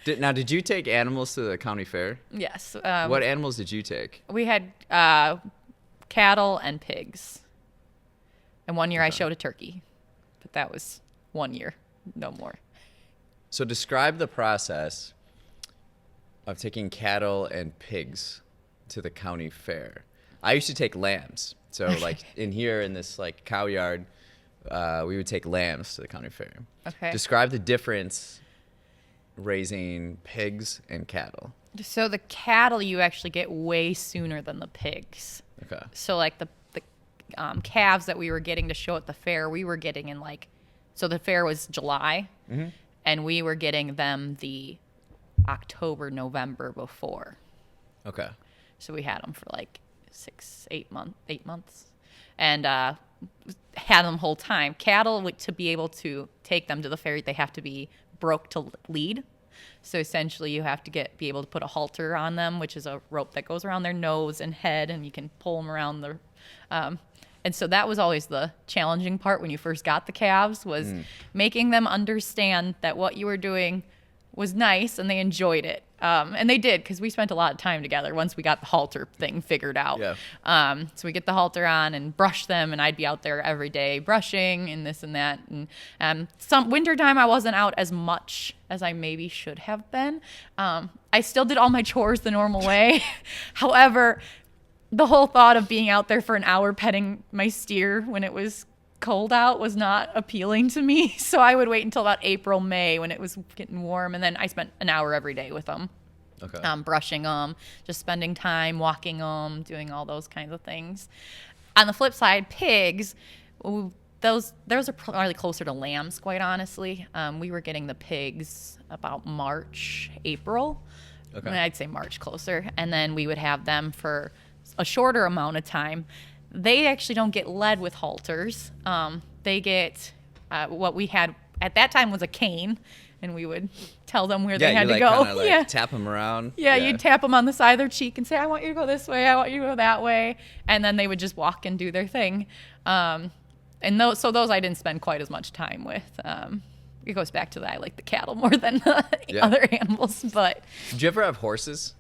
Did you take animals to the county fair? Yes. What animals did you take? We had cattle and pigs. And one year I showed a turkey. But that was 1 year, no more. So describe the process of taking cattle and pigs to the county fair. I used to take lambs. So like in here in this like cow yard, we would take lambs to the county fair. Okay. Describe the difference raising pigs and cattle. So the cattle you actually get way sooner than the pigs. Okay. So like the calves that we were getting to show at the fair, we were getting in like, so the fair was July, and we were getting them the October, November before. Okay. So we had them for like 8 months, and had them whole time. Cattle, to be able to take them to the fair, they have to be broke to lead. So essentially, you have to be able to put a halter on them, which is a rope that goes around their nose and head, and you can pull them around the. And so that was always the challenging part when you first got the calves, was making them understand that what you were doing was nice and they enjoyed it. And they did, because we spent a lot of time together once we got the halter thing figured out. Yeah. So we get the halter on and brush them, and I'd be out there every day brushing and this and that. And some wintertime I wasn't out as much as I maybe should have been. I still did all my chores the normal way. However, the whole thought of being out there for an hour petting my steer when it was cold out was not appealing to me. So I would wait until about April, May when it was getting warm. And then I spent an hour every day with them. Okay. Brushing them, just spending time walking them, doing all those kinds of things. On the flip side, pigs, those are probably closer to lambs, quite honestly. We were getting the pigs about March, April. Okay. I'd say March closer. And then we would have them for a shorter amount of time. They actually don't get led with halters. They get what we had at that time was a cane, and we would tell them where they had to go. Like tap them around. Yeah, you'd tap them on the side of their cheek and say, I want you to go this way, I want you to go that way. And then they would just walk and do their thing. And those I didn't spend quite as much time with. It goes back to that I like the cattle more than the other animals. But did you ever have horses?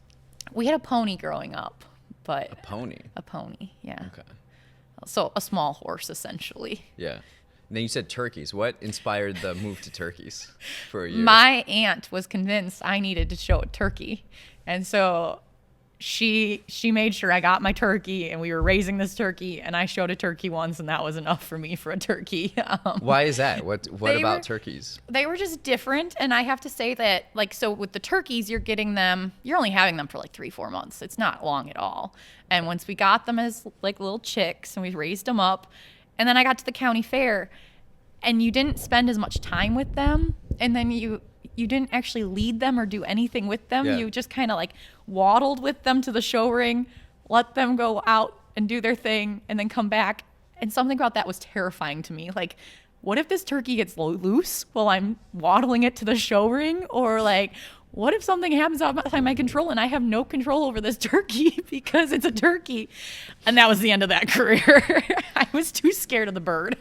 We had a pony growing up. But a pony? A pony, yeah. Okay. So a small horse, essentially. Yeah. And then you said turkeys. What inspired the move to turkeys for a year? My aunt was convinced I needed to show a turkey. And so she made sure I got my turkey, and we were raising this turkey, and I showed a turkey once, and that was enough for me for a turkey. Why is that? What about turkeys? They were just different, and I have to say that, like, so with the turkeys, you're only having them for like 3-4 months. It's not long at all. And once we got them as like little chicks, and we raised them up, and then I got to the county fair, and you didn't spend as much time with them, and then you didn't actually lead them or do anything with them. Yeah. You just kind of like waddled with them to the show ring, let them go out and do their thing, and then come back. And something about that was terrifying to me. Like, what if this turkey gets loose while I'm waddling it to the show ring? Or like, what if something happens outside my control and I have no control over this turkey because it's a turkey? And that was the end of that career. I was too scared of the bird.